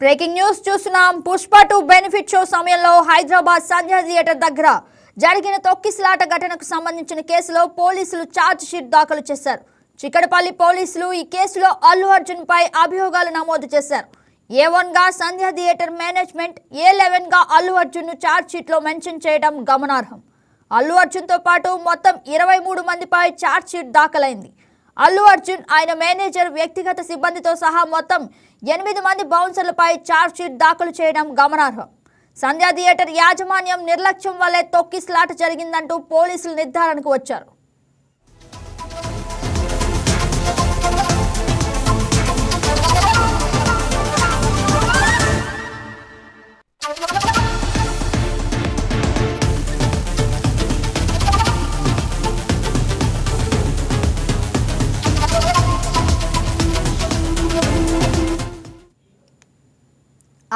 Breaking news చూస్తున్నాం. Pushpa 2 benefit show సమయంలో హైదరాబాద్ సంధ్యా theatre దగ్గర జరిగిన తొక్కిసలాట ఘటనకు సంబంధించిన కేసులో పోలీసులు ఛార్జ్ షీట్ దాఖలు చేశారు. చిక్కడపల్లి పోలీసులు ఈ కేసులో అల్లు అర్జున్ పై అభియోగాలు నమోదు చేశారు. A1 గా సంధ్యా థియేటర్ మేనేజ్మెంట్, A11 గా అల్లు అర్జున్ ను ఛార్జ్ షీట్ లో మెన్షన్ చేయడం గమనార్హం. అల్లు అర్జున్ తో పాటు మొత్తం 23 మందిపై ఛార్జ్ షీట్ దాఖలైంది. అల్లు అర్జున్, ఆయన మేనేజర్, వ్యక్తిగత సిబ్బందితో సహా మొత్తం 8 మంది బౌన్సర్లపై ఛార్జ్ షీట్ దాఖలు చేయడం గమనార్హం. సంధ్యా థియేటర్ యాజమాన్యం నిర్లక్ష్యం వల్లే తొక్కిసలాట జరిగిందంటూ పోలీసులు నిర్ధారణకు వచ్చారు.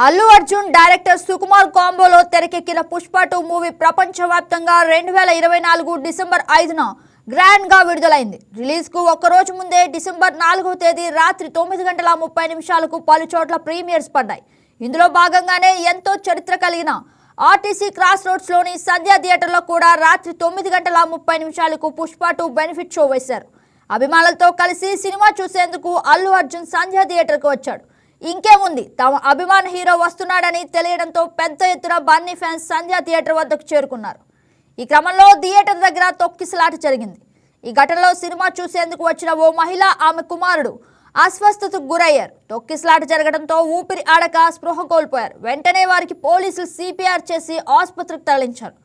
అల్లు అర్జున్, డైరెక్టర్ సుకుమార్ కాంబోలో తెరకెక్కిన పుష్ప 2 మూవీ ప్రపంచవ్యాప్తంగా 2024 డిసెంబర్ 5న గ్రాండ్ గా విడుదలైంది. రిలీజ్ కు ఒక్కరోజు ముందే డిసెంబర్ 4వ తేదీ రాత్రి 9:30 పలు చోట్ల ప్రీమియర్స్ పడ్డాయి. ఇందులో భాగంగానే ఎంతో చరిత్ర కలిగిన ఆర్టీసీ క్రాస్ రోడ్స్ లోని సంధ్యా థియేటర్లో కూడా రాత్రి 9:30 పుష్ప 2 బెనిఫిట్ షో వేశారు. అభిమానులతో కలిసి సినిమా చూసేందుకు అల్లు అర్జున్ సంధ్యా థియేటర్కు వచ్చాడు. ఇంకేముంది, తమ అభిమాన హీరో వస్తున్నాడని తెలియడంతో పెద్ద ఎత్తున బన్నీ ఫ్యాన్స్ సంధ్యా థియేటర్ వద్దకు చేరుకున్నారు. ఈ క్రమంలో థియేటర్ దగ్గర తొక్కిసలాట జరిగింది. ఈ ఘటనలో సినిమా చూసేందుకు వచ్చిన ఓ మహిళ, ఆమె కుమారుడు అస్వస్థతకు గురయ్యారు. తొక్కిసలాట జరగడంతో ఊపిరి ఆడక స్పృహ కోల్పోయారు. వెంటనే వారికి పోలీసులు CPR చేసి ఆసుపత్రికి తరలించారు.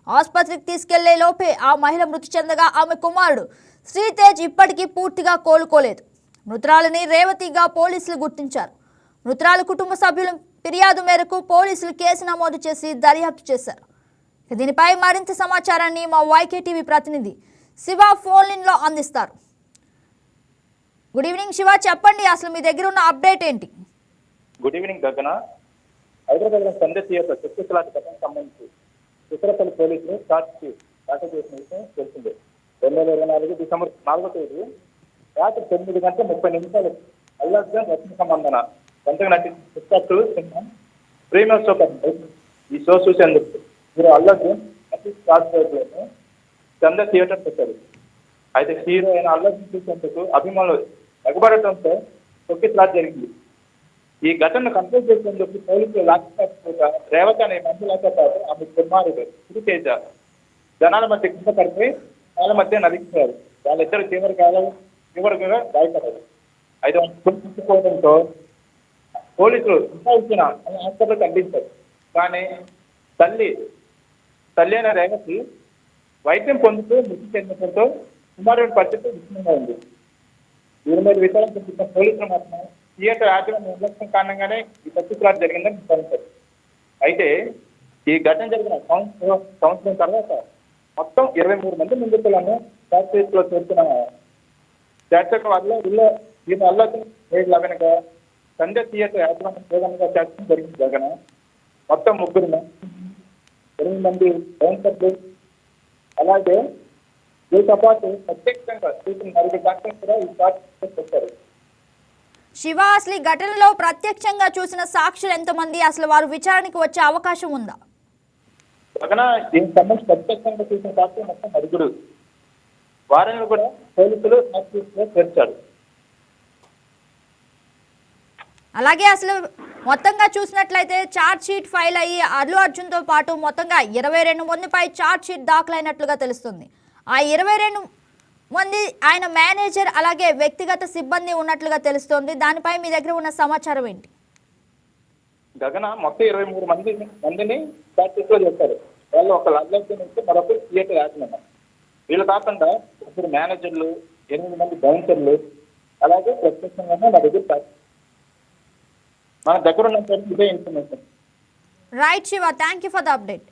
ఆసుపత్రికి తీసుకెళ్లే లోపే ఆ మహిళ మృతి చెందగా ఆమె కుమారుడు శ్రీతేజ్ ఇప్పటికీ పూర్తిగా కోలుకోలేదు. మృతురాలిని రేవతిగా పోలీసులు గుర్తించారు. మృతురాలి కుటుంబ సభ్యుల ఫిర్యాదు మేరకు పోలీసులు కేసు నమోదు చేసి దర్యాప్తు చేశారు. దీనిపై మరింత సమాచారాన్ని మా YKTV ప్రతినిధి శివ ఫోన్ లైన్ లో అందిస్తారు. గుడ్ ఈవినింగ్ శివ, చెప్పండి, అసలు మీ దగ్గర ఉన్న అప్డేట్ ఏంటి? గుడ్ ఈవినింగ్ గగన. హైదరాబాద్ సంధ్యా థియేటర్ తొక్కిసలాట ఘటనకు సంబంధించి చిక్కడపల్లి పోలీసులు ఛార్జ్ షీట్ దాఖలు చేసిన విషయం తెలిసిందే. 2024 డిసెంబర్ 4వ తేదీ రాత్రి 9:30 అల్లు అర్జున్ రచన సంబంధన సొంతంగా నటించిన పుష్ప 2 సినిమా ప్రీమియర్ షో పడింది. ఈ షో చూసేందుకు మీరు అల్లు అర్జున్ సంధ్యా థియేటర్ పెట్టారు. అయితే హీరో అయిన అల్లు అర్జున్ చూసేందుకు అభిమానులు ఎగబడటంతో తొక్కిసలాట జరిగింది. ఈ ఘటనను కంట్రోల్ చేసేందుకు పోలీసులు లాక్కపోగా రేవతి అనే మహిళతో పాటు ఆమె కుమారుడు శ్రీతేజ జనాల మధ్య కింద పడిపోయి వాళ్ళ మధ్య నదించారు. వాళ్ళిద్దరు తీవ్రంగా గాయపడ్డారు. అయితే పుట్టుకోవడంతో పోలీసులు ఇంకా ఇచ్చిన హాస్పిటల్కి అందించారు. కానీ తల్లి అయిన రేవతి వైద్యం పొందుతూ మృతి చెందడంతో కుమారుడి పరిస్థితి విషమంగా ఉంది. దీని మీద విచారణ చేస్తున్న పోలీసులు మాత్రం థియేటర్ యాజమాన్య నిర్లక్ష్యం కారణంగానే ఈ తొక్కిసలాట జరిగిందని భావించారు. అయితే ఈ ఘటన జరిగిన సంవత్సరం తర్వాత మొత్తం 23 మంది నిందితులను ఫ్యాక్టరీలో చేరుతున్న చర్చల దీని అల్లకి 7/11గా సంధ్యా థియేటర్ యాజమాన్య ప్రధానంగా చర్చ జరిగింది. జగన్ మొత్తం 8 మంది బౌన్సర్లు, అలాగే వీటితో పాటు ప్రత్యక్షంగా చూసిన 4 డాక్టర్స్ కూడా ఈ ఛార్జ్ పెట్టారు. శివ, అసలు ఈ ఘటనలో ప్రత్యక్షంగా చూసిన సాక్షులు ఎంతమంది, అసలు వారు విచారణకు వచ్చే అవకాశం ఉందా? జగన్ దీనికి సంబంధించి ప్రత్యక్షంగా చూసిన సాక్షులు మొత్తం 6. వారిని కూడా పోలీసులు చేర్చారు. అలాగే అసలు మొత్తంగా చూసినట్లయితే ఛార్జ్ షీట్ ఫైల్ అయ్యి అల్లు అర్జున్ తో పాటు మొత్తంగా 22 మందిపై ఛార్జ్ షీట్ దాఖలైనట్లుగా తెలుస్తుంది. ఆ 22 మంది ఆయన మేనేజర్, అలాగే వ్యక్తిగత సిబ్బంది ఉన్నట్లుగా తెలుస్తోంది. దానిపై మీ దగ్గర ఉన్న సమాచారం ఏంటి? గగన మొత్తం 23 మందిని ప్రాక్టీస్లో చేస్తారు. వాళ్ళు ఒక అల్లు నుంచి మరొక థియేటర్ యాజమాన్యం. వీళ్ళు కాకుండా ఇప్పుడు మేనేజర్లు, 8 మంది బౌన్సర్లు, అలాగే ప్రత్యక్షంగా మన దగ్గర ఉన్న ఇదే information. Right Shiva, thank you for the update.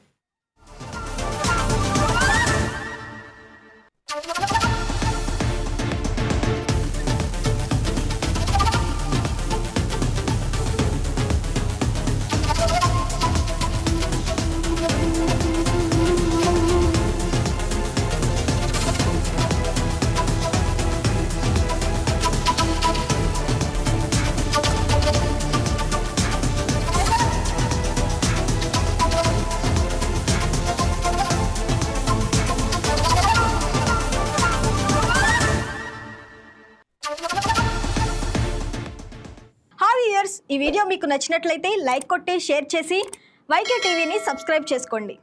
Viewers, ఈ వీడియో మీకు నచ్చినట్లయితే లైక్ కొట్టి షేర్ చేసి వైకే టీవీని సబ్స్క్రైబ్ చేసుకోండి.